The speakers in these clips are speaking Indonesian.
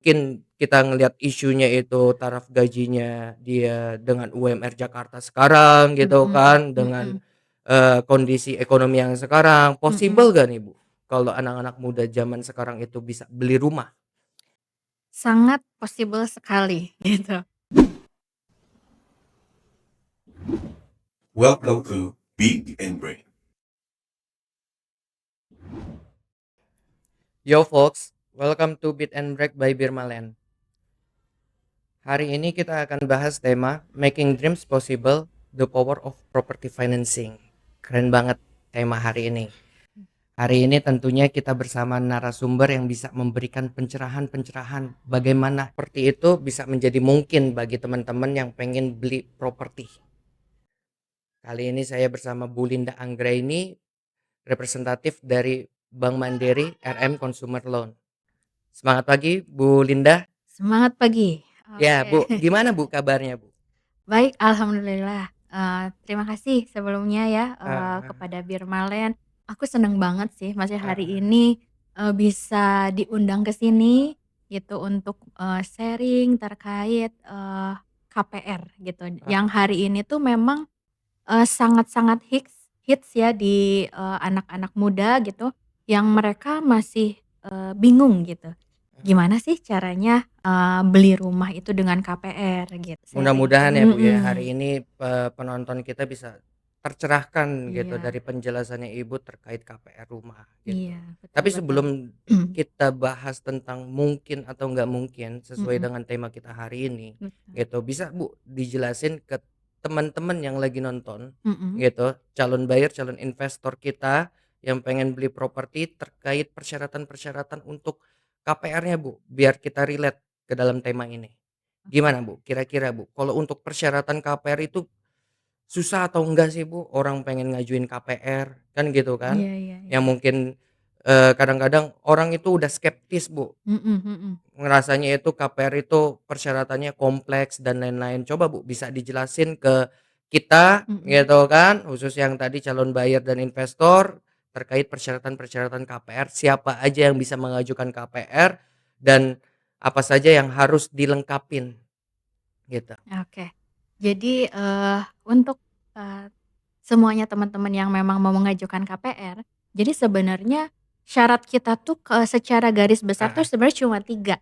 mungkin kita ngelihat isunya itu taraf gajinya dia dengan UMR Jakarta sekarang gitu Mhm, kan, dengan, mhm, kondisi ekonomi yang sekarang, mhm. possible gak nih, Bu, kalau anak-anak muda zaman sekarang itu bisa beli rumah? Sangat possible sekali gitu. Welcome to Beat and Break. Yo folks, welcome to Beat and Break by Birmalen. Hari ini kita akan bahas tema Making Dreams Possible, The Power of Property Financing. Keren banget tema hari ini. Hari ini tentunya kita bersama narasumber yang bisa memberikan pencerahan-pencerahan bagaimana seperti itu bisa menjadi mungkin bagi teman-teman yang pengen beli properti. Kali ini saya bersama Bu Linda Anggraini, representatif dari Bank Mandiri RM Consumer Loan. Semangat pagi Bu Linda. Semangat pagi. Ya Oke. Bu, gimana Bu kabarnya Bu? Baik, alhamdulillah. Terima kasih sebelumnya ya, Eh, kepada Birmalen. Aku seneng banget sih masih hari eh, ini, bisa diundang ke sini gitu untuk, sharing terkait, KPR gitu. eh, Yang hari ini tuh memang, sangat-sangat hits ya di, anak-anak muda gitu, yang mereka masih, bingung gitu. Gimana sih caranya, beli rumah itu dengan KPR gitu, sharing. Mudah-mudahan ya Bu ya Mhm, hari ini penonton kita bisa tercerahkan gitu iya dari penjelasannya Ibu terkait KPR rumah gitu. iya, betul Tapi betul. sebelum kita bahas tentang mungkin atau nggak mungkin sesuai Mhm, dengan tema kita hari ini betul. gitu, bisa Bu dijelasin ke teman-teman yang lagi nonton Mhm, gitu, calon buyer, calon investor kita yang pengen beli properti terkait persyaratan-persyaratan untuk KPR-nya Bu, biar kita relate ke dalam tema ini. oke. Gimana Bu, kira-kira Bu, kalau untuk persyaratan KPR itu susah atau enggak sih Bu, orang pengen ngajuin KPR, kan gitu kan. Iya iya Yang iya. mungkin, kadang-kadang orang itu udah skeptis Bu, Mhm mhm. ngerasanya itu KPR itu persyaratannya kompleks dan lain-lain. Coba Bu bisa dijelasin ke kita Mhm. gitu kan, khusus yang tadi calon buyer dan investor, terkait persyaratan-persyaratan KPR, siapa aja yang bisa mengajukan KPR, dan apa saja yang harus dilengkapin, gitu. Oke. Jadi, untuk, eee, semuanya teman-teman yang memang mau mengajukan KPR, jadi sebenarnya syarat kita tuh secara garis besar tuh Heeh, sebenarnya cuma 3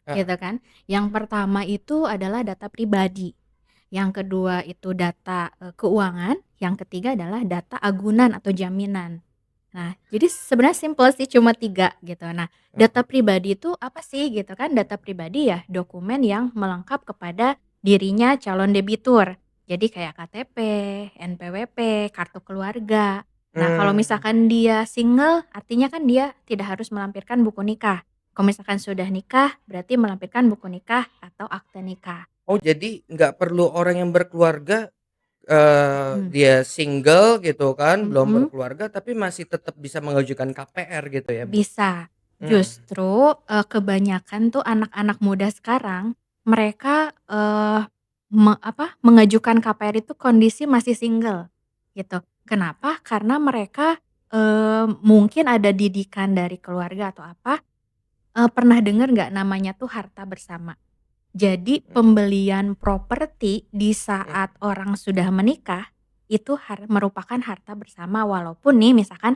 heeh, gitu kan. Yang pertama itu adalah data pribadi, yang kedua itu data, keuangan, yang ketiga adalah data agunan atau jaminan. Nah, jadi sebenarnya simpel sih cuma 3 gitu. Nah, data heeh. pribadi itu apa sih gitu kan, data pribadi ya dokumen yang melengkap kepada dirinya calon debitur. Jadi kayak KTP, NPWP, kartu keluarga. Nah, kalau Mmm. misalkan dia single artinya kan dia tidak harus melampirkan buku nikah. Kalau misalkan sudah nikah berarti melampirkan buku nikah atau akte nikah. Oh jadi nggak perlu orang yang berkeluarga, Mhm, dia single gitu kan, belum mhm. berkeluarga tapi masih tetap bisa mengajukan KPR gitu ya, Bu? Bisa. Mhm. Justru, kebanyakan tuh anak-anak muda sekarang, mereka, mengajukan KPR itu kondisi masih single, gitu. Kenapa? Karena mereka, mungkin ada didikan dari keluarga atau apa, pernah dengar nggak namanya tuh harta bersama. Jadi Mhm, pembelian properti di mhm, saat orang sudah menikah, itu merupakan harta bersama walaupun nih misalkan,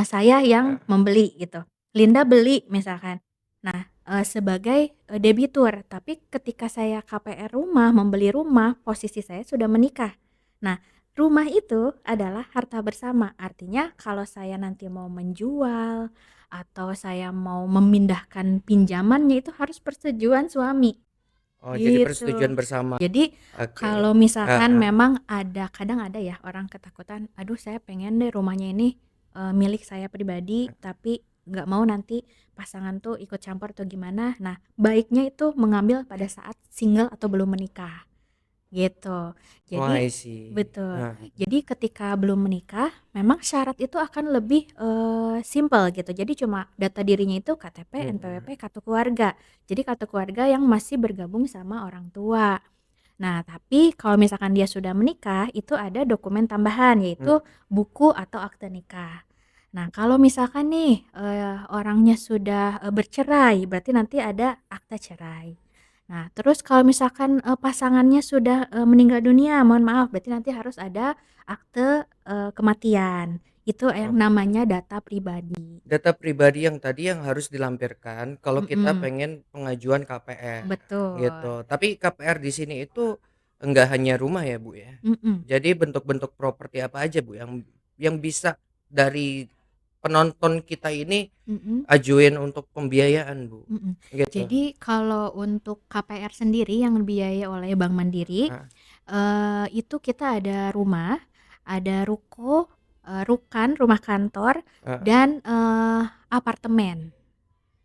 saya yang heeh, membeli gitu, Linda beli misalkan. Nah, sebagai, debitur, tapi ketika saya KPR rumah, membeli rumah, posisi saya sudah menikah. Nah, rumah itu adalah harta bersama, artinya kalau saya nanti mau menjual, atau saya mau memindahkan pinjamannya itu harus persetujuan suami. oh jadi Gitu. persetujuan bersama, Jadi, oke, kalau misalkan heeh, memang kadang ada ya orang ketakutan, "Aduh saya pengen deh rumahnya ini, milik saya pribadi, tapi nggak mau nanti pasangan tuh ikut campur atau gimana." Nah, baiknya itu mengambil pada saat single atau belum menikah. Gitu. oh Jadi I see, betul. heeh, Jadi ketika belum menikah, memang syarat itu akan lebih, simpel gitu. Jadi cuma data dirinya itu KTP, mhm, NPWP, kartu keluarga. Jadi kartu keluarga yang masih bergabung sama orang tua. Nah, tapi kalau misalkan dia sudah menikah, itu ada dokumen tambahan, mhm, yaitu buku atau akte nikah. Nah, kalau misalkan nih, orangnya sudah, bercerai, berarti nanti ada akta cerai. Nah, terus kalau misalkan, pasangannya sudah, meninggal dunia, mohon maaf, berarti nanti harus ada akte, kematian. Itu yang Oh, namanya data pribadi. data pribadi yang tadi yang harus dilampirkan kalau kita Mhm, pengen pengajuan KPR betul. gitu. Tapi KPR di sini itu enggak hanya rumah ya, Bu, ya. Mhm, Jadi bentuk-bentuk properti apa aja, Bu, yang bisa dari penonton kita ini mhm. ajuin untuk pembiayaan, Bu, Mhm. gitu. Jadi kalau untuk KPR sendiri yang dibiayai oleh Bank Mandiri, Heeh, itu kita ada rumah, ada ruko, rukan, rumah kantor, heeh. dan, apartemen,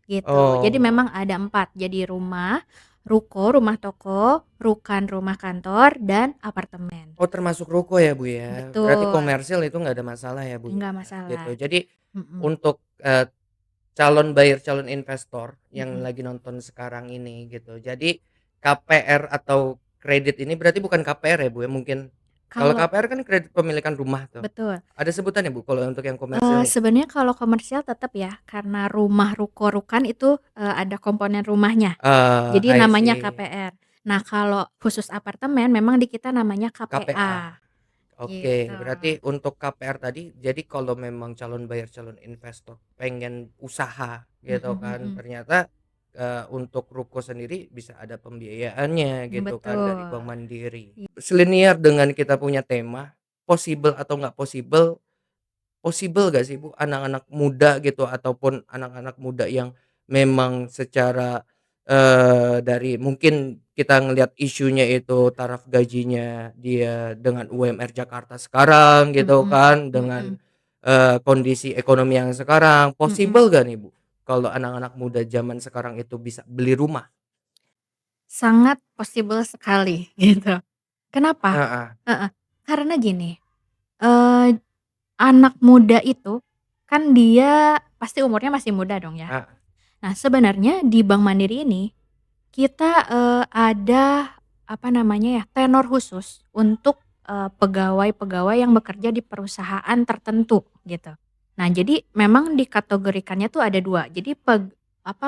gitu. Jadi memang Oh. ada 4, jadi rumah, ruko, rumah toko, rukan, rumah kantor, dan apartemen. Oh, termasuk ruko ya, Bu, ya. Berarti Betul, komersil itu nggak ada masalah ya, Bu, ya, enggak masalah. gitu. Jadi Mhm, untuk, calon buyer, calon investor yang mhm. lagi nonton sekarang ini gitu. Jadi KPR atau kredit ini berarti bukan KPR ya, Bu, ya? Mungkin kalau Kalau KPR kan kredit pemilikan rumah tuh. betul. Ada sebutannya, Bu, kalau untuk yang komersil nih? Sebenarnya kalau komersial tetap ya, karena rumah, ruko, rukan itu, ada komponen rumahnya, jadi I namanya see. KPR. Nah, kalau khusus apartemen memang di kita namanya KPA. KPA, Oke, gitu. berarti untuk KPR tadi, jadi kalau memang calon buyer, calon investor pengen usaha gitu Mhm, kan, mhm. ternyata, untuk ruko sendiri bisa ada pembiayaannya gitu kan dari Betul. Bank Mandiri. Selinier dengan kita punya tema, possible atau nggak possible, possible gak sih, Bu, anak-anak muda gitu ataupun anak-anak muda yang memang secara, dari mungkin kita ngelihat isunya itu taraf gajinya dia dengan UMR Jakarta sekarang gitu Mhm, kan, dengan, mhm, kondisi ekonomi yang sekarang, mhm. possible gak nih, Bu, kalau anak-anak muda zaman sekarang itu bisa beli rumah? Sangat possible sekali, gitu. Kenapa? Heeh, Heeh, karena gini, eee, anak muda itu kan dia pasti umurnya masih muda dong ya. heeh, Nah, sebenarnya di Bank Mandiri ini kita, ada apa namanya ya, tenor khusus untuk, pegawai-pegawai yang bekerja di perusahaan tertentu gitu. Nah, jadi memang dikategorikannya tuh ada 2. Jadi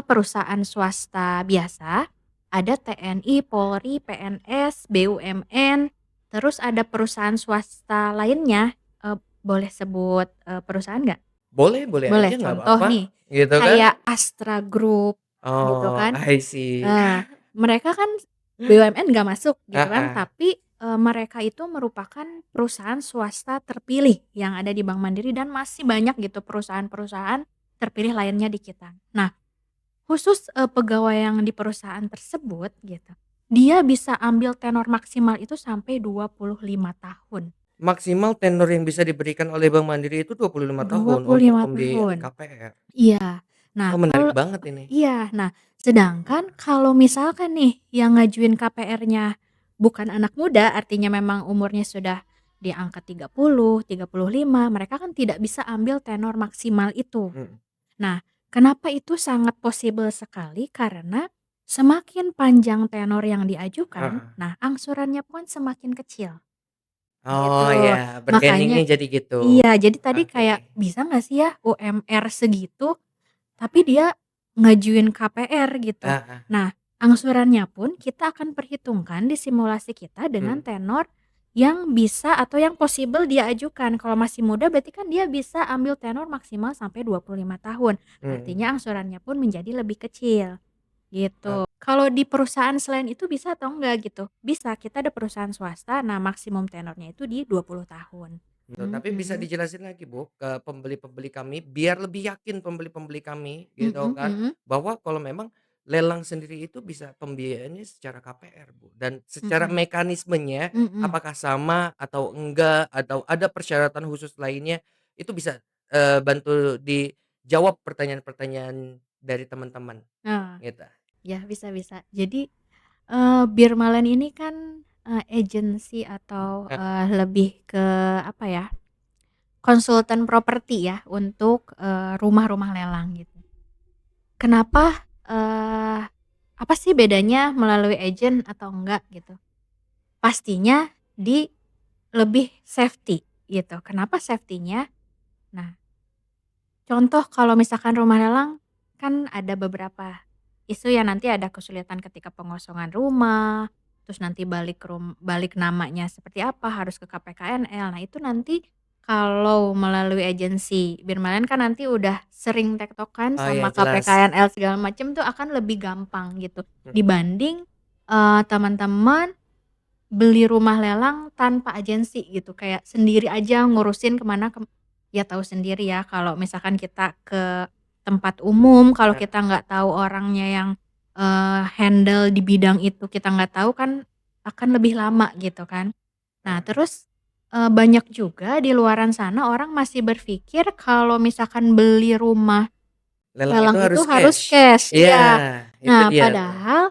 perusahaan swasta biasa, ada TNI, Polri, PNS, BUMN, terus ada perusahaan swasta lainnya, boleh sebut, perusahaan nggak? boleh boleh Boleh, aja nggak contoh apa-apa, nih, gitu kan. kayak Astra Group gitu Oh, kan. I see. Mereka kan BUMN nggak masuk gitu kan, Heeh, tapi, mereka itu merupakan perusahaan swasta terpilih yang ada di Bank Mandiri dan masih banyak gitu perusahaan-perusahaan terpilih lainnya di kita. Nah, khusus, pegawai yang di perusahaan tersebut gitu, dia bisa ambil tenor maksimal itu sampai 25 tahun. maksimal tenor yang bisa diberikan oleh Bank Mandiri itu 25 dua tahun puluh untuk lima pembiayaan tahun. KPR. Iya. Nah, Oh, menarik kalau banget ini. iya. Nah, sedangkan kalau misalkan nih yang ngajuin KPR-nya bukan anak muda, artinya memang umurnya sudah di angka 30, 35, mereka kan tidak bisa ambil tenor maksimal itu. Mhm, Nah, kenapa itu sangat possible sekali? Karena semakin panjang tenor yang diajukan, heeh. nah angsurannya pun semakin kecil, Oh gitu. ya, Makanya bargaining-nya jadi gitu. iya, jadi tadi Oke. kayak bisa nggak sih ya UMR segitu tapi dia ngajuin KPR gitu. Heeh, Nah, angsurannya pun kita akan perhitungkan di simulasi kita dengan mhm, tenor yang bisa atau yang possible dia ajukan. Kalau masih muda berarti kan dia bisa ambil tenor maksimal sampai 25 tahun. mhm. Artinya angsurannya pun menjadi lebih kecil, gitu. Ok, Kalau di perusahaan selain itu bisa atau enggak gitu? Bisa, kita ada perusahaan swasta, nah maksimum tenornya itu di 20 tahun. gitu. Tapi bisa Mhm. dijelasin lagi, Bu, ke pembeli-pembeli kami biar lebih yakin pembeli-pembeli kami gitu Mhm, kan, mhm, bahwa kalau memang lelang sendiri itu bisa pembiayaannya secara KPR, Bu, dan secara mhm, mekanismenya mhm. apakah sama atau enggak atau ada persyaratan khusus lainnya, itu bisa, bantu dijawab pertanyaan-pertanyaan dari teman-teman Nah, gitu. ya, bisa, bisa. Jadi, Birmalen ini kan, agensi atau, Heeh, lebih ke apa ya, konsultan properti ya untuk, rumah-rumah lelang gitu. Kenapa, apa sih bedanya melalui agen atau enggak gitu? Pastinya di lebih safety gitu. Kenapa safety-nya? Nah, Contoh kalau misalkan rumah lelang, kan ada beberapa isu ya, nanti ada kesulitan ketika pengosongan rumah, terus nanti balik namanya seperti apa, harus ke KPKNL. Nah, itu nanti kalau melalui agensi Birmalen kan nanti udah sering tektokan Oh ya sama jelas. KPKNL segala macam tuh akan lebih gampang gitu, Mhm. dibanding, teman-teman beli rumah lelang tanpa agensi gitu, kayak sendiri aja ngurusin ya tahu sendiri ya kalau misalkan kita ke tempat umum, kalau Nah, kita nggak tahu orangnya yang, handle di bidang itu, kita nggak tahu kan akan lebih lama gitu kan. Nah heeh. terus, banyak juga di luaran sana orang masih berpikir kalau misalkan beli rumah Lelang itu lelang itu harus harus cash. cash, Iya, iya. itu Nah, dia tuh. padahal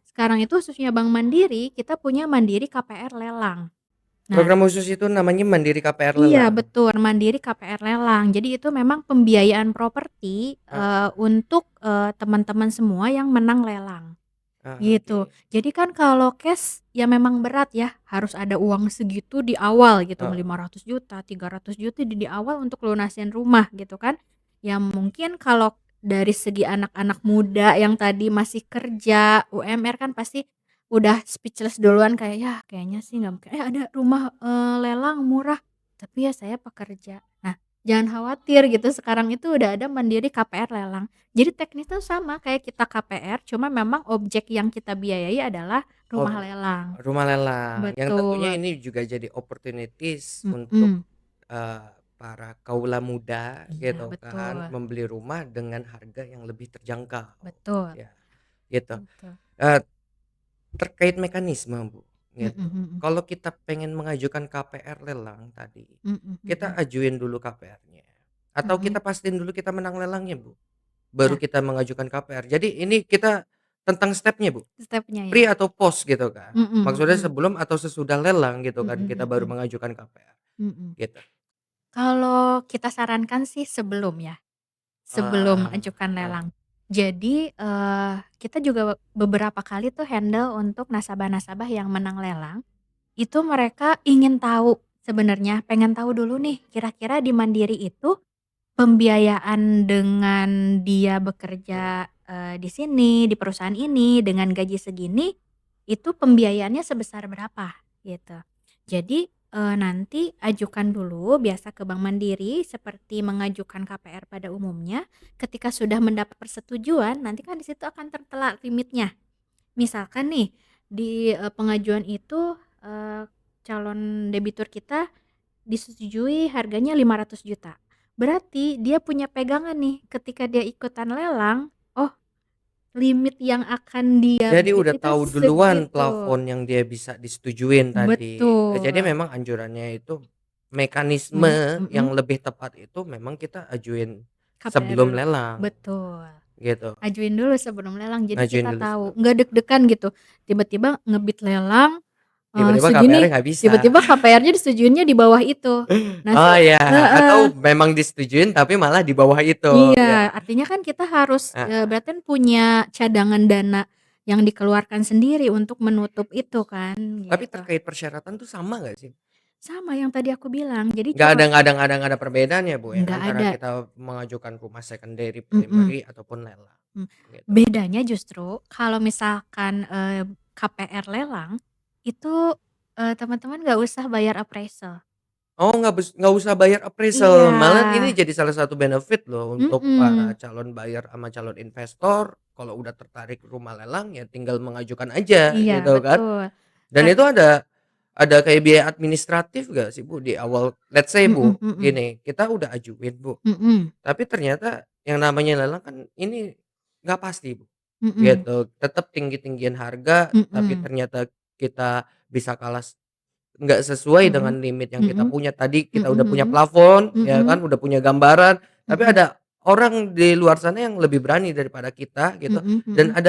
sekarang itu khususnya Bank Mandiri, kita punya Mandiri KPR Lelang. Nah, Program khusus itu namanya Mandiri KPR iya Lelang. betul, Mandiri KPR Lelang. Jadi itu memang pembiayaan properti, Heeh. untuk, teman-teman semua yang menang lelang, Ah, gitu. oke. Jadi kan kalau cash ya memang berat ya, harus ada uang segitu di awal gitu, Heeh. 500 juta, 300 juta di awal untuk lunasin rumah gitu kan. Ya mungkin kalau dari segi anak-anak muda yang tadi masih kerja, UMR kan pasti udah speechless duluan kayak, "Ya kayaknya sih nggak mungkin, ada rumah, lelang murah, tapi ya saya pekerja." Nah, jangan khawatir gitu, sekarang itu udah ada Mandiri KPR Lelang. Jadi teknisnya sama kayak kita KPR, cuma memang objek yang kita biayai adalah Ob rumah lelang. Rumah lelang, yang tentunya Betul, ini juga jadi opportunities untuk, mhm, eee, para kaula muda iya gitu kan, betul, membeli rumah dengan harga yang lebih terjangkau, betul, ya gitu. betul. Eee, Terkait mekanisme, Bu, Mhm gitu. mhm, Kalau kita pengen mengajukan KPR lelang tadi, mhm kita mhm, ajuin dulu KPR-nya, atau mhm, kita pastiin dulu kita menang lelangnya, Bu, baru ya kita mengajukan KPR. Jadi ini kita tentang stepnya, Bu. stepnya ya, Pre atau post gitu kan. mhm Maksudnya mhm, sebelum atau sesudah lelang gitu kan kita mhm baru mhm, mengajukan KPR mhm. gitu. Kalau kita sarankan sih sebelum ya. Sebelum Ah, ajukan heeh. lelang. Jadi, kita juga beberapa kali tuh handle untuk nasabah-nasabah yang menang lelang, itu mereka ingin tahu sebenarnya, pengen tahu dulu nih kira-kira di Mandiri itu pembiayaan dengan dia bekerja, di sini, di perusahaan ini, dengan gaji segini, itu pembiayaannya sebesar berapa, gitu. Jadi, nanti ajukan dulu biasa ke Bank Mandiri seperti mengajukan KPR pada umumnya, ketika sudah mendapat persetujuan, nanti kan di situ akan tertera limitnya. Misalkan nih, di, pengajuan itu, calon debitur kita disetujui harganya 500 juta. Berarti dia punya pegangan nih ketika dia ikutan lelang, oh limit yang akan dia Jadi beli udah itu tahu duluan segitu. plafon yang dia bisa disetujuin tadi. Jadi Betul. memang anjurannya itu Me mekanisme yang mhm, lebih tepat itu memang kita ajuin KPR sebelum lelang betul. gitu. Ajuin dulu sebelum lelang jadi Ngajuin kita dulu tahu, sebelum nggak deg-degan gitu, tiba-tiba ngebid lelang, tiba-tiba segini, KPR-nya nggak bisa. tiba-tiba KPR-nya disetujuinnya di bawah itu. Nah Oh ya, atau heeh. memang disetujuin tapi malah di bawah itu, ya. Iya, artinya kan kita harus, Heeh. berarti kan punya cadangan dana yang dikeluarkan sendiri untuk menutup itu kan, Tapi gitu. terkait persyaratan tuh sama nggak sih? Sama yang tadi aku bilang, jadi Nggak ada cuma nggak ada nggak ada nggak ada perbedaannya, Bu, ya, nggak antara ada, kita mengajukan rumah secondary, mhm, primary, ataupun lelang, mmm, gitu. bedanya justru kalau misalkan, KPR lelang, itu, teman-teman nggak usah bayar appraisal. Oh, nggak usah bayar appraisal, Iya, malah ini jadi salah satu benefit loh untuk para mhm, calon buyer sama calon investor, kalau udah tertarik rumah lelang ya tinggal mengajukan aja iya gitu kan. betul, Dan itu ada kayak biaya administratif nggak sih, Bu, di awal? Let's say, mhm Bu, mhm, gini, kita udah ajuin, Bu, mhm, tapi ternyata yang namanya lelang kan ini nggak pasti, Bu. mhm, Gitu, tetap tinggi-tinggian harga, tapi mhm, ternyata kita bisa kalah nggak sesuai dengan mhm, limit yang kita mhm, punya. Tadi kita udah punya mhm plafon, mhm, ya kan, mhm. udah punya gambaran, tapi Mhm, ada orang di luar sana yang lebih berani daripada kita gitu, mhm dan mhm,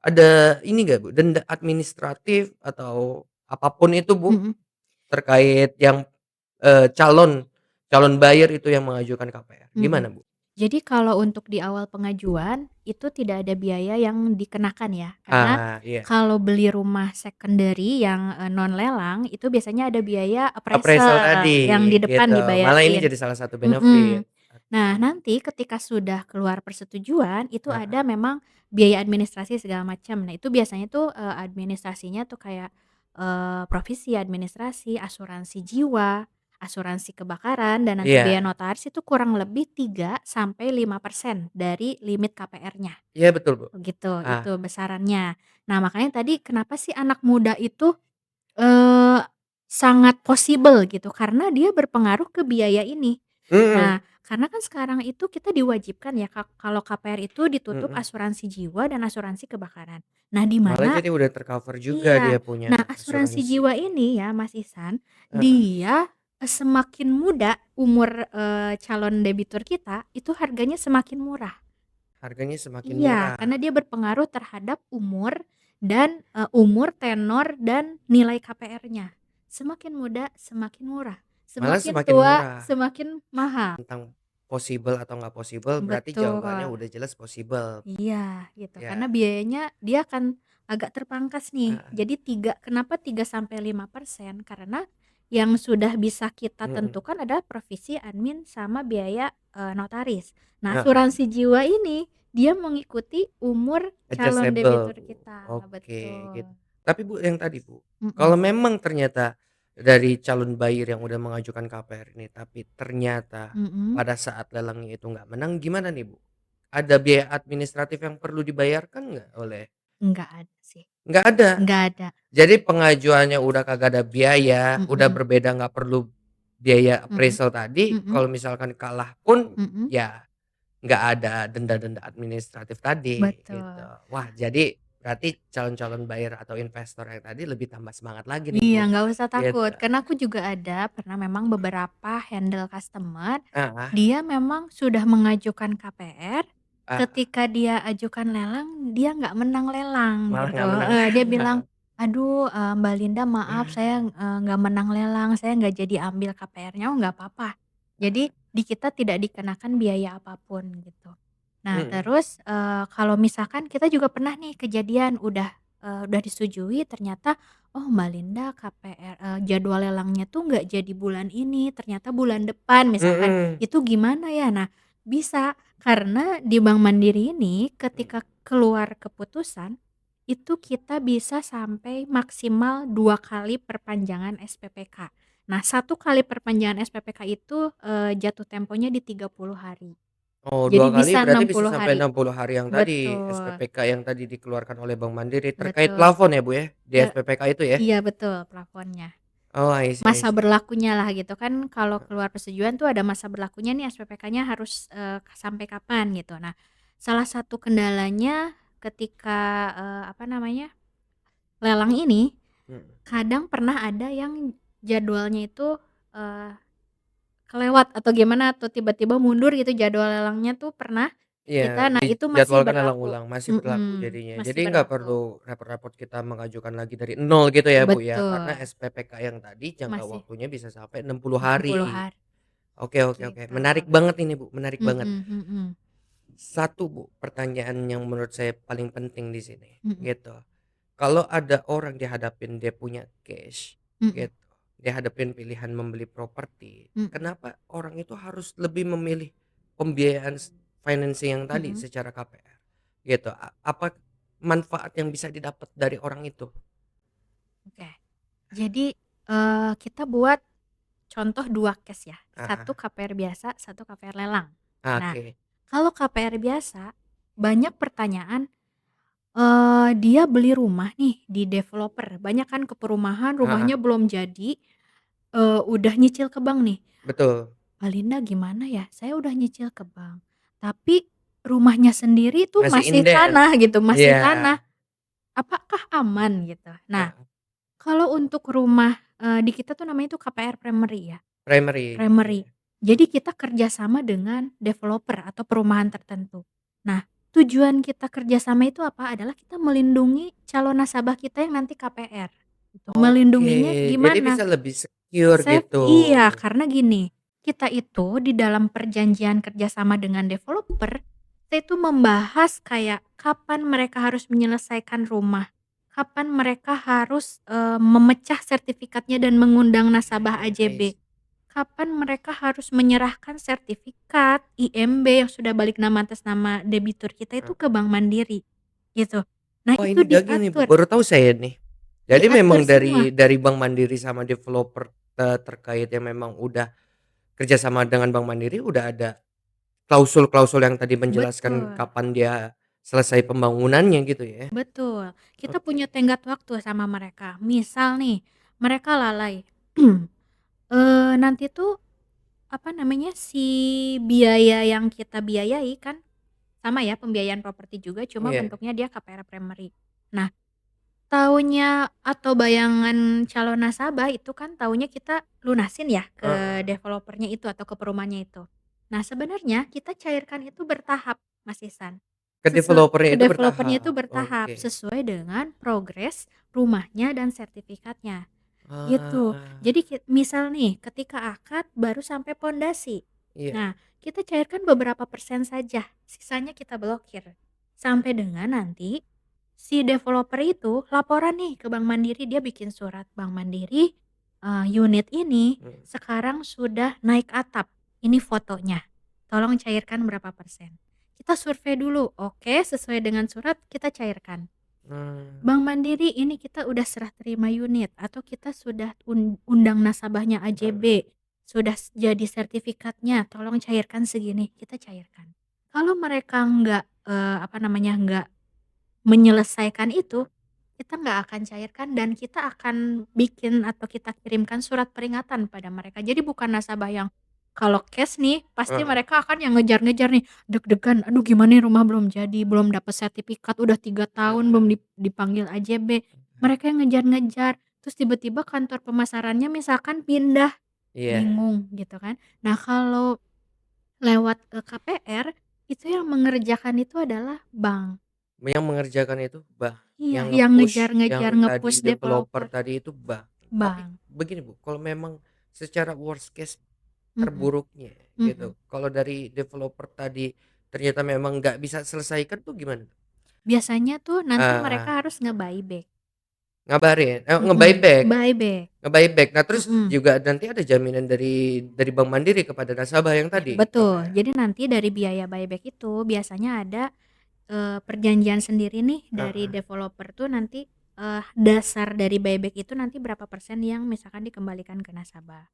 ada ini nggak, Bu, denda administratif atau apapun itu, Bu, mhm, terkait yang, calon calon buyer itu yang mengajukan KPR, mhm. gimana, Bu? Jadi kalau untuk di awal pengajuan, itu tidak ada biaya yang dikenakan ya, karena Ah, iya. kalau beli rumah secondary yang, non lelang, itu biasanya ada biaya Appraisal appraisal tadi, yang di depan gitu. Malah ini dibayarin. jadi salah satu Mhm. benefit. Nah, nanti ketika sudah keluar persetujuan, itu Heeh. ada memang biaya administrasi segala macam. Nah, itu biasanya tuh, administrasinya tuh kayak, provisi administrasi, asuransi jiwa, asuransi kebakaran, dan nanti biaya Iya. notaris itu kurang lebih 3 sampai 5% dari limit KPR-nya, Iya betul, Bu. gitu, Ah, itu besarannya. Nah, makanya tadi kenapa sih anak muda itu, eee, sangat possible gitu, karena dia berpengaruh ke biaya ini. mhm, Nah, karena kan sekarang itu kita diwajibkan ya Kak, kalau KPR itu ditutup mhm. asuransi jiwa dan asuransi kebakaran. Nah, di Malah mana jadi udah tercover juga dia iya, punya nah asuransi asuransi. jiwa ini ya Mas Ihsan, Heeh. dia, semakin muda umur, calon debitur kita, itu harganya semakin murah. Harganya semakin Iya, murah. karena dia berpengaruh terhadap umur dan, umur, tenor, dan nilai KPR-nya. Semakin muda, semakin murah, Malah semakin semakin tua, murah. semakin mahal. Tentang possible atau nggak possible berarti jawabannya Betul. udah jelas possible. Iya, gitu. Karena Ya, biayanya dia akan agak terpangkas nih. heeh, Jadi kenapa 3 sampai 5%? Karena yang sudah bisa kita mhm, tentukan adalah provisi admin sama biaya, notaris. Nah, heeh, asuransi jiwa ini dia mengikuti umur calon adjustable, debitur Bu. kita, Oke, gitu. betul. Tapi Bu, yang tadi Bu, kalau Mhm, memang ternyata dari calon buyer yang udah mengajukan KPR ini, tapi ternyata mhm. pada saat lelangnya itu nggak menang, gimana nih Bu? Ada biaya administratif yang perlu dibayarkan nggak oleh Enggak ada sih, nggak ada? enggak ada. Jadi pengajuannya udah kagak ada biaya, udah Mhm, berbeda nggak perlu biaya mhm, appraisal tadi, mhm, kalau misalkan kalah pun mhm. ya nggak ada denda-denda administratif tadi gitu. Betul. Wah, jadi berarti calon-calon buyer atau investor yang tadi lebih tambah semangat lagi nih, Iya, Bu, nggak usah takut, gitu. karena aku juga ada pernah memang beberapa handle customer, Heeh, dia memang sudah mengajukan KPR, heeh, ketika dia ajukan lelang, dia nggak menang lelang malah gitu, nggak menang. heeh, dia bilang, "Aduh, Mbak Linda maaf saya, nggak menang lelang, saya nggak jadi ambil KPR-nya." "Oh nggak apa-apa." Jadi di kita tidak dikenakan biaya apapun gitu. Nah Mhm, terus, kalau misalkan kita juga pernah nih kejadian udah disetujui ternyata, "Oh Mbak Linda KPR jadwal lelangnya tuh nggak jadi bulan ini, ternyata bulan depan," misalkan. mhm, Itu gimana ya? Nah, bisa, karena di Bank Mandiri ini mhm. ketika keluar keputusan, itu kita bisa sampai maksimal 2 kali perpanjangan SPPK. Nah, 1 kali perpanjangan SPPK itu, jatuh temponya di 30 hari. Oh, 2 Jadi kali bisa berarti enam bisa puluh sampai hari. 60 hari yang tadi Betul, SPPK yang tadi dikeluarkan oleh Bank Mandiri terkait betul. plafon ya, Bu, ya? Di Ya, SPPK itu ya? iya betul plafonnya. Oh, I Masa see. berlakunya lah gitu kan kalau keluar persetujuan tuh ada masa berlakunya nih SPPK-nya harus, sampai kapan gitu. Nah, salah satu kendalanya ketika, apa namanya, lelang ini, Mhm. kadang pernah ada yang jadwalnya itu, eee, kelewat atau gimana atau tiba-tiba mundur gitu jadwal lelangnya tuh pernah kita, Iya, nah itu masih dijadwalkan lelang berlaku. ulang, masih berlaku Mhm, jadinya. masih Jadi nggak berlaku. perlu repot-repot kita mengajukan lagi dari nol gitu ya, Bu, ya? Karena Betul, SPPK yang tadi jangka masih waktunya bisa sampai 60 60 hari. hari Oke, oke, oke. gitu. Menarik banget ini, Bu, menarik banget. Mhm, mhm, Satu, Bu, pertanyaan yang menurut saya paling penting di sini, mhm, gitu. Kalau ada orang dihadapin dia punya cash, mhm, gitu, dihadapin pilihan membeli properti, mhm, kenapa orang itu harus lebih memilih pembiayaan financing yang tadi mhm. secara KPR, gitu? Apa manfaat yang bisa didapat dari orang itu? Oke. Jadi, kita buat contoh 2 case ya, Ah, satu KPR biasa, satu KPR lelang. Nah, oke. kalau KPR biasa, banyak pertanyaan, dia beli rumah nih di developer, banyak kan ke perumahan, Heeh, rumahnya belum jadi, udah nyicil ke bank nih, betul. "Mbak Linda gimana ya? Saya udah nyicil ke bank, tapi rumahnya sendiri tuh Masih masih inden. tanah gitu, masih Iya, tanah, apakah aman?" Gitu. Nah, heeh, kalau untuk rumah, di kita tuh namanya tuh KPR Primeri ya, primary, Primeri. iya. Jadi kita kerjasama dengan developer atau perumahan tertentu. Nah, tujuan kita kerjasama itu apa? Adalah kita melindungi calon nasabah kita yang nanti KPR, gitu. Oke, Melindunginya jadi gimana? bisa lebih secure gitu. Iya, karena gini, kita itu di dalam perjanjian kerjasama dengan developer, kita itu membahas kayak kapan mereka harus menyelesaikan rumah, kapan mereka harus, memecah sertifikatnya dan mengundang nasabah I AJB. see. kapan mereka harus menyerahkan sertifikat IMB yang sudah balik nama atas nama debitur kita itu Heeh. ke Bank Mandiri, gitu. Nah Wah, itu ini daging nih, Bu, diatur baru tahu saya nih. Jadi diatur memang semua. dari Bank Mandiri sama developer, terkait yang memang udah kerjasama dengan Bank Mandiri udah ada klausul-klausul yang tadi menjelaskan Betul. kapan dia selesai pembangunannya gitu ya? Betul, kita punya Oke. tenggat waktu sama mereka. Misal nih, mereka lalai, nanti tuh, apa namanya, si biaya yang kita biayai kan sama ya, pembiayaan properti juga, cuma Iya. bentuknya dia KPR Primary. Nah, taunya atau bayangan calon nasabah itu kan taunya kita lunasin ya ke Heeh. developernya itu atau ke perumahannya itu. Nah, sebenarnya kita cairkan itu bertahap, Mas Ihsan. Ke developernya Ke itu developernya itu bertahap, bertahap, oke. sesuai dengan progres rumahnya dan sertifikatnya, gitu. Ah, Jadi misal nih ketika akad baru sampai pondasi. iya. Nah, kita cairkan beberapa persen saja, sisanya kita blokir. Sampai dengan nanti si developer itu laporan nih ke Bank Mandiri, dia bikin surat, "Bank Mandiri, unit ini Mhm. sekarang sudah naik atap, ini fotonya, tolong cairkan berapa persen." Kita survei dulu, oke sesuai dengan surat kita cairkan. Mmm, Bank Mandiri ini kita udah serah terima unit atau kita sudah undang nasabahnya heeh. AJB, sudah jadi sertifikatnya, tolong cairkan segini, kita cairkan. Kalau mereka nggak, apa namanya, nggak menyelesaikan itu, kita nggak akan cairkan dan kita akan bikin atau kita kirimkan surat peringatan pada mereka. Jadi bukan nasabah yang kalau cash nih, pasti Heeh. mereka akan yang ngejar-ngejar nih, deg-degan, "Aduh gimana nih rumah belum jadi, belum dapat sertifikat, udah 3 tahun belum Heeh. dipanggil AJB." Mereka yang ngejar-ngejar, terus tiba-tiba kantor pemasarannya misalkan pindah, Iya, bingung gitu kan. Nah kalau lewat, KPR, itu yang mengerjakan itu adalah bank. yang mengerjakan itu Bank, Iya, yang yang nge-push ngejar-ngejar, yang tadi nge-push developer developer, tadi itu Bank. Tapi bank. begini, Bu, kalau memang secara worst case Mhm, terburuknya gitu, mhm. kalau dari developer tadi ternyata memang nggak bisa selesaikan tuh gimana? Biasanya tuh nanti Ah, mereka harus nge-buyback, ngabarin, mhm, nge-buyback buyback, nge-buyback. Nah, terus mhm, juga nanti ada jaminan dari Bank Mandiri kepada nasabah yang tadi, apa betul. ya? Jadi nanti dari biaya buyback itu biasanya ada, perjanjian sendiri nih dari Heeh. developer tuh nanti, dasar dari buyback itu nanti berapa persen yang misalkan dikembalikan ke nasabah,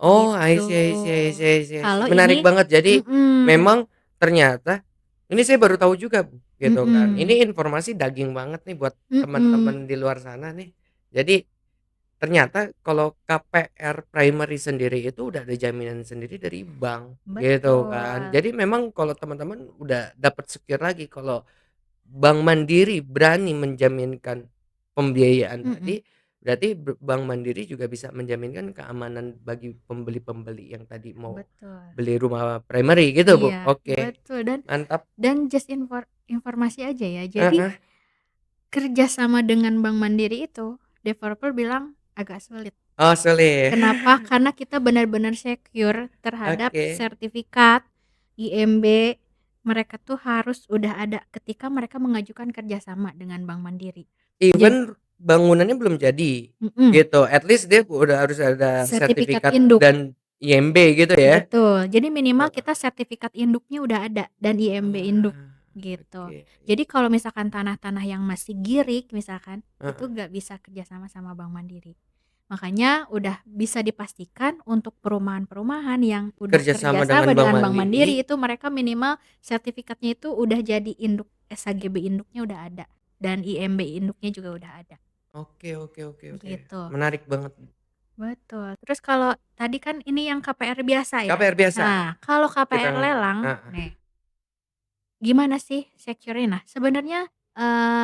Oh, I gitu. see I see I see I see I see. Kalau Menarik ini banget. Jadi mhm, memang ternyata ini saya baru tahu juga, Bu, gitu kan. mhm, Ini informasi daging banget nih buat mhm, teman-teman di luar sana nih. Jadi ternyata kalau KPR primary sendiri itu udah ada jaminan sendiri dari bank, gitu kan. betul, Jadi memang kalau teman-teman udah dapat secure lagi kalau Bank Mandiri berani menjaminkan pembiayaan mhm. tadi, berarti Bank Mandiri juga bisa menjaminkan keamanan bagi pembeli-pembeli yang tadi mau Betul, beli rumah primary gitu, Bu? iya, Oke, betul mantap. dan just informasi aja ya, jadi Heeh. kerjasama dengan Bank Mandiri itu, developer bilang agak sulit. Oh, sulit. Kenapa? Karena kita benar-benar secure terhadap Oke. sertifikat, IMB, mereka tuh harus udah ada ketika mereka mengajukan kerjasama dengan Bank Mandiri. Ja Even bangunannya belum jadi, mhm, gitu. At least dia udah harus ada sertifikat sertifikat induk. dan IMB gitu ya? Betul, jadi minimal Heeh. kita sertifikat induknya udah ada dan IMB induk, Ah, gitu. oke. Jadi kalau misalkan tanah-tanah yang masih girik misalkan, itu Heeh. nggak bisa kerjasama sama Bank Mandiri. Makanya udah bisa dipastikan untuk perumahan-perumahan yang udah Kerjasama dengan kerjasama Bank dengan Bank Mandiri. Mandiri itu mereka minimal sertifikatnya itu udah jadi induk, SHGB induknya udah ada dan IMB induknya juga udah ada, Oke oke oke oke. gitu. Menarik banget. Betul. Terus kalau tadi kan ini yang KPR biasa ya. KPR biasa? Nah, kalau Kita KPR lelang, heeh, nih, gimana sih secure-nya? Nah, sebenarnya,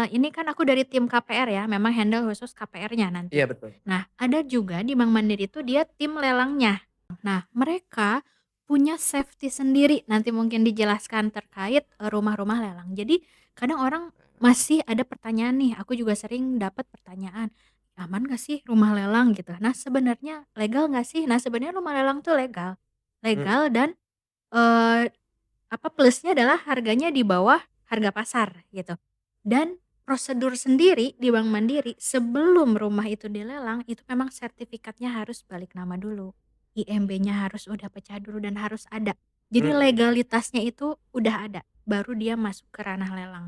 ini kan aku dari tim KPR ya, memang handle khusus KPR-nya nanti. iya betul. Nah, ada juga di Bank Mandiri itu dia tim lelangnya. Nah, mereka punya safety sendiri, nanti mungkin dijelaskan terkait, rumah-rumah lelang. Jadi, kadang orang masih ada pertanyaan nih, aku juga sering dapat pertanyaan, "Aman nggak sih rumah lelang?" Gitu. Nah, sebenarnya legal nggak sih? Nah, sebenarnya rumah lelang tuh legal. Mhm. Legal dan, eee apa, plusnya adalah harganya di bawah harga pasar gitu. Dan prosedur sendiri di Bank Mandiri sebelum rumah itu dilelang, itu memang sertifikatnya harus balik nama dulu. IMB-nya harus udah pecah dulu dan harus ada. Jadi Mhm. legalitasnya itu udah ada, baru dia masuk ke ranah lelang.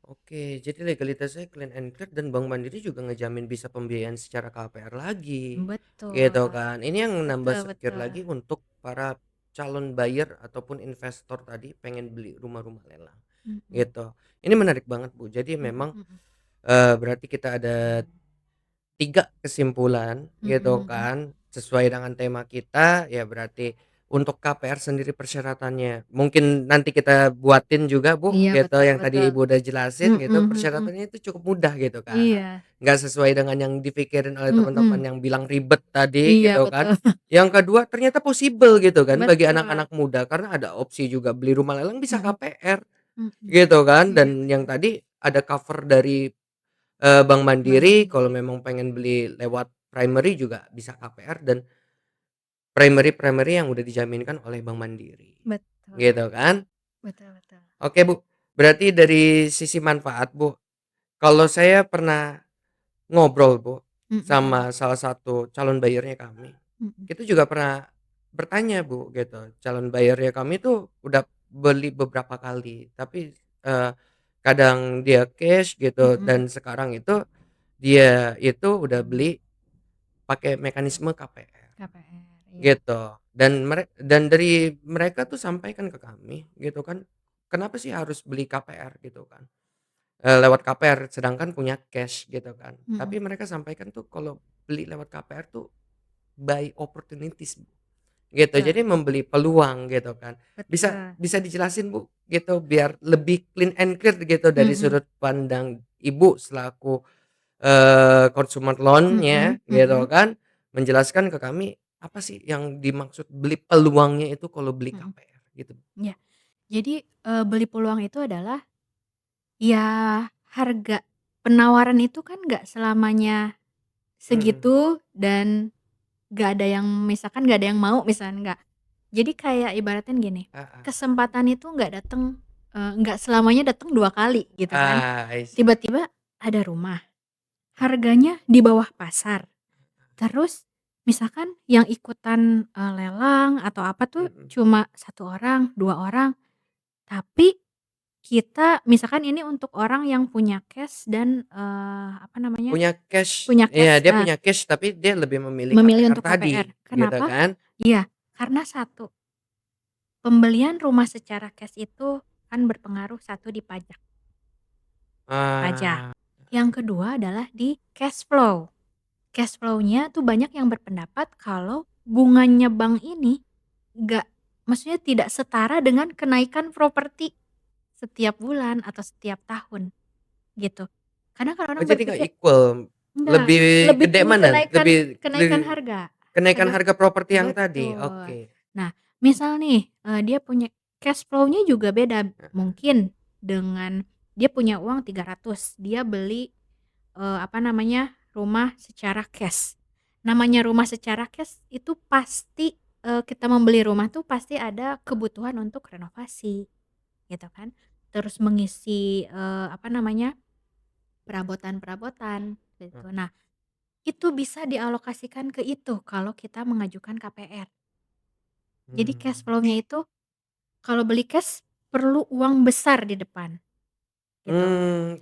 Oke, jadi legalitasnya clean and clear dan Bank Mandiri juga ngejamin bisa pembiayaan secara KPR lagi, Betul, gitu kan. Ini yang nambah betul secure betul. lagi untuk para calon buyer ataupun investor tadi pengen beli rumah-rumah lelang, Mhm, gitu. Ini menarik banget, Bu. Jadi mhm memang, mhm. berarti kita ada 3 kesimpulan Mhm gitu mhm. kan, sesuai dengan tema kita, ya berarti untuk KPR sendiri persyaratannya mungkin nanti kita buatin juga, Bu, Iya, gitu, betul yang tadi betul. Ibu udah jelasin Mhm gitu, mhm. persyaratannya itu cukup mudah gitu kan. Iya. Nggak sesuai dengan yang dipikirin oleh teman-teman Mhm. yang bilang ribet tadi Iya, gitu kan. betul. Yang kedua ternyata possible gitu kan bagi Betul. anak-anak muda karena ada opsi juga beli rumah lelang bisa Mhm KPR mhm. gitu kan, Iya, dan yang betul. tadi ada cover dari Bank Bank Mandiri kalau Mandiri. memang pengen beli lewat primary juga bisa KPR dan primary-primary yang udah dijaminkan oleh Bank Mandiri, Betul. gitu kan. Betul betul. Oke, Bu, berarti dari sisi manfaat, Bu, kalau saya pernah ngobrol, Bu, Mhm mhm. sama salah satu calon buyer-nya kami, Mhm. kita juga pernah bertanya, Bu, gitu, calon buyer-nya kami tuh udah beli beberapa kali, tapi, eee, kadang dia cash gitu Mhm. dan sekarang itu dia itu udah beli pakai mekanisme KPR, KPR, iya. gitu. Dan dari mereka tuh sampaikan ke kami gitu kan, kenapa sih harus beli KPR gitu kan, lewat KPR sedangkan punya cash gitu kan. Mhm. Tapi mereka sampaikan tuh kalau beli lewat KPR tuh buy opportunities, Bu, gitu. Betul Jadi membeli peluang gitu kan. Bisa betul. bisa dijelasin, Bu, gitu biar lebih clean and clear gitu dari Mhm. sudut pandang Ibu selaku consumer Mhm loan-nya gitu mhm kan, menjelaskan ke kami, apa sih yang dimaksud beli peluangnya itu kalau beli mhm. KPR gitu. Iya. Jadi, beli peluang itu adalah, ya harga penawaran itu kan nggak selamanya Mhm, segitu dan nggak ada yang misalkan nggak ada yang mau misalkan, nggak. Jadi kayak ibaratnya gini, heeh. kesempatan itu nggak selamanya datang 2 kali gitu kan. I see. Tiba-tiba ada rumah, harganya di bawah pasar, terus misalkan yang ikutan, lelang atau apa tuh Mhm. cuma satu orang, 2 orang, tapi kita misalkan ini untuk orang yang punya cash dan, apa namanya, Punya cash, punya iya cash, dia punya cash tapi dia lebih memilih memilih KPR untuk tadi KPR. gitu Kenapa? kan. Iya, karena satu, pembelian rumah secara cash itu kan berpengaruh satu di pajak. Ah, Yang kedua adalah di cash flow. Cash flow-nya tuh banyak yang berpendapat kalau bunganya bank ini nggak maksudnya tidak setara dengan kenaikan properti setiap bulan atau setiap tahun, gitu. Kadang kan oh orang jadi nggak berpikir equal, enggak, lebih lebih gede tinggi mana? kenaikan Lebih kenaikan le harga kenaikan harga harga properti yang tadi? betul. Oke. Nah, misal nih, dia punya cash flow-nya juga beda. Mungkin dengan dia punya uang 300, dia beli, apa namanya, rumah secara cash. Namanya rumah secara cash itu pasti, kita membeli rumah tuh pasti ada kebutuhan untuk renovasi, gitu kan. Terus mengisi, apa namanya, perabotan-perabotan, gitu. Nah, itu bisa dialokasikan ke itu kalau kita mengajukan KPR. Jadi cash Mmm. flow-nya itu kalau beli cash perlu uang besar di depan, gitu.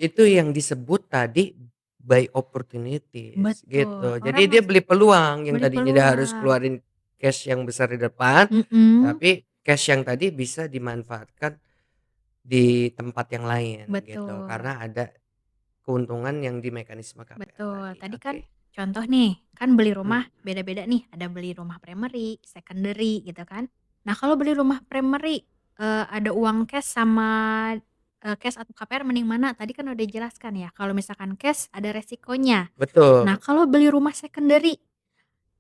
Itu yang disebut tadi buy opportunities Betul, gitu. orang Jadi dia masih beli peluang yang beli tadinya dia harus peluang. keluarin cash yang besar di depan, Mhm, tapi cash yang tadi bisa dimanfaatkan di tempat yang lain gitu, betul karena ada keuntungan yang di mekanisme KPR betul. tadi. Tadi kan Oke. contoh nih, kan beli Mhm. rumah beda-beda nih, ada beli rumah primary, secondary gitu kan. Nah kalau beli rumah primary, ada uang cash sama, cash atau KPR mending mana? Tadi kan udah dijelaskan ya, kalau misalkan cash ada resikonya. Nah Betul. kalau beli rumah secondary,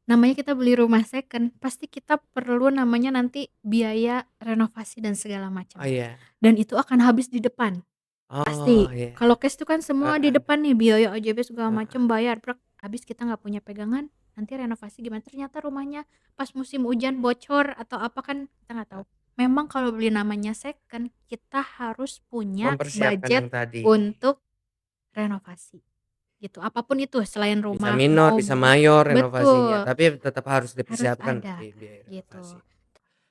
namanya kita beli rumah second, pasti kita perlu namanya nanti biaya renovasi dan segala Oh macam. iya. Dan itu akan habis di depan, Oh pasti. iya. Kalau cash itu kan semua di Heeh depan nih, biaya OJB segala heeh. macam, bayar, habis kita nggak punya pegangan, nanti renovasi gimana, ternyata rumahnya pas musim hujan bocor atau apa kan kita nggak tahu. Memang kalau beli namanya second, kita harus punya Mempersiapkan yang budget tadi. untuk renovasi, gitu. Apapun itu selain Bisa rumah, minor, bisa mobil. mayor renovasinya, Betul, tapi tetap harus harus dipersiapkan ada tadi biaya renovasi. gitu.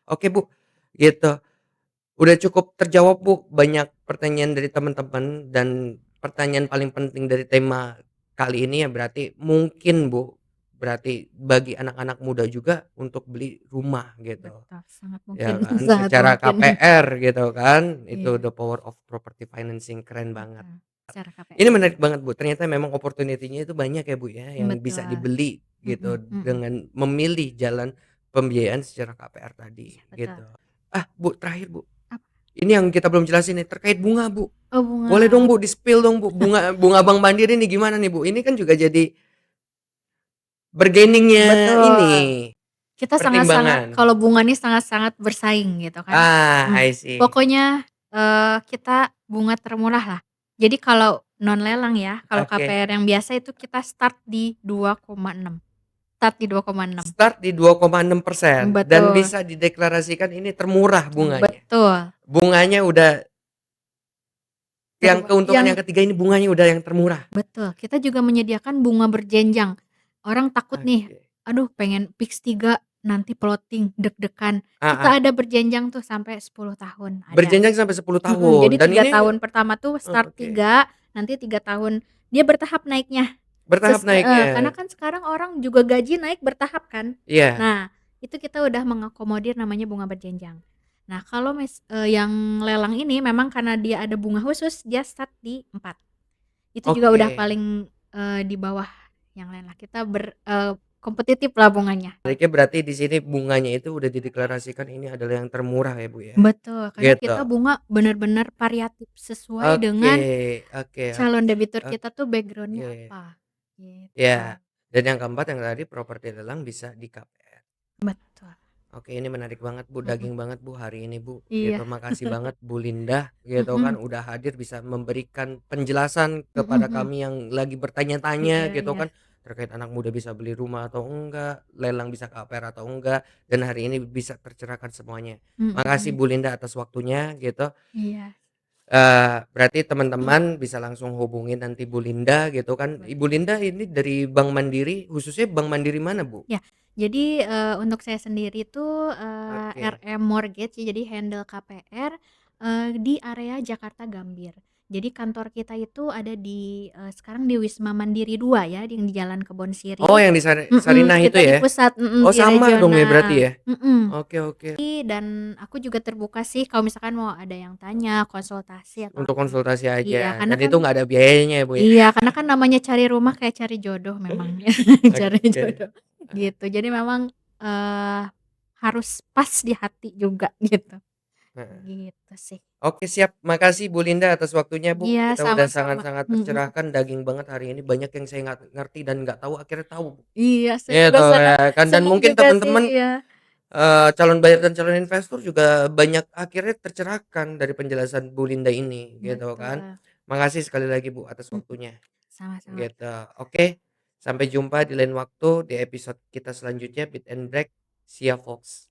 Oke, Bu, gitu. Udah cukup terjawab, Bu, banyak pertanyaan dari teman-teman dan pertanyaan paling penting dari tema kali ini ya berarti mungkin, Bu, berarti bagi anak-anak muda juga untuk beli rumah gitu. Betul, sangat mungkin Ya kan, sangat secara mungkin. KPR gitu kan, itu Iya, the power of property financing, keren banget. betul. Secara Ini KPR. menarik banget, Bu, ternyata memang opportunity-nya itu banyak ya, Bu, ya, yang bisa Betul. dibeli gitu Mhm mhm. dengan memilih jalan pembiayaan secara KPR tadi Iya, betul. gitu. Bu, terakhir, Bu, Apa? ini yang kita belum jelasin nih terkait bunga, Bu. Oh, Boleh dong, bunga. Bu, di-spill dong, Bu, bunga bunga Bank Mandiri nih gimana nih, Bu? Ini kan juga jadi bargaining-nya ini, Betul. Kita sangat-sangat pertimbangan. kalau bunga nih sangat-sangat bersaing gitu kan. I see. Pokoknya, kita bunga termurah lah. Jadi kalau non lelang ya, kalau Oke. KPR yang biasa itu kita start di 2,6. Start di 2,6. Start di 2,6% dan Betul, bisa dideklarasikan ini termurah bunganya. betul. Bunganya udah yang keuntungan Yang yang ketiga ini bunganya udah yang termurah. betul, kita juga menyediakan bunga berjenjang. Orang takut nih, Oke. aduh pengen fix 3 nanti floating, deg-degan. Heeh. Kita ada berjenjang tuh sampai 10 tahun, ada. Berjenjang sampai 10 tahun Jadi dan 3 ini tahun pertama tuh start oke. 3, nanti 3 tahun dia bertahap naiknya. Bertahap Karena naiknya. kan sekarang orang juga gaji naik bertahap kan. Iya. Nah, itu kita udah mengakomodir namanya bunga berjenjang. Nah, kalau yang lelang ini memang karena dia ada bunga khusus, dia start di 4. Itu juga udah Oke. paling, di bawah yang lain lah. Kita kompetitif lah bunganya. Menariknya berarti di sini bunganya itu udah dideklarasikan ini adalah yang termurah ya, Bu, ya? Betul, karena Gitu. kita bunga benar-benar variatif sesuai Oke dengan oke calon debitur kita tuh oke. background-nya apa, gitu. Ya, dan yang keempat yang tadi properti lelang bisa di KPR. Betul, Oke, ini menarik banget, Bu, mhm. daging banget, Bu, hari ini, Bu, Iya, gitu. Makasih banget Bu Linda gitu kan mhm, udah hadir bisa memberikan penjelasan mhm kepada mhm. kami yang lagi bertanya-tanya Iya gitu iya, kan, terkait anak muda bisa beli rumah atau enggak, lelang bisa KPR atau enggak, dan hari ini bisa tercerahkan semuanya. Makasih mhm, Bu Linda atas waktunya gitu. iya, Berarti teman-teman bisa langsung hubungin nanti Bu Linda gitu kan. Ibu betul. Linda ini dari Bank Mandiri, khususnya Bank Mandiri mana, Bu? Ya, jadi, untuk saya sendiri tuh, Oke. RM Mortgage ya, jadi handle KPR, di area Jakarta Gambir. Jadi kantor kita itu ada sekarang di Wisma Mandiri 2 ya, yang di Jalan Kebon Oh, Sirih. yang di Sarinah itu Kita di ya? pusat, Oh, di sama dong ya berarti regional, ya? Oke oke. dan aku juga terbuka sih kalau misalkan mau ada yang tanya, konsultasi atau Untuk apa. konsultasi Iya, aja karena dan kan itu nggak ada biayanya ya, Bu, ya? iya, karena kan namanya cari rumah kayak cari jodoh memang ya, cari Oke. jodoh, gitu. Jadi memang, eee, harus pas di hati juga gitu, Heeh. gitu sih. Oke siap, makasih Bu Linda atas waktunya, Bu. Iya, Kita udah sama-sama, sangat-sangat tercerahkan, daging banget hari ini, banyak yang saya nggak ngerti dan nggak tahu akhirnya tahu, Bu. Iya, saya juga Gitu senang ya kan, dan senang mungkin juga sih, teman-teman, iya, calon buyer dan calon investor juga banyak akhirnya tercerahkan dari penjelasan Bu Linda ini, gitu kan. betul, Makasih sekali lagi, Bu, atas mhm, waktunya. sama-sama. Gitu. Oke, sampai jumpa di lain waktu di episode kita selanjutnya Beat and Break. See ya folks.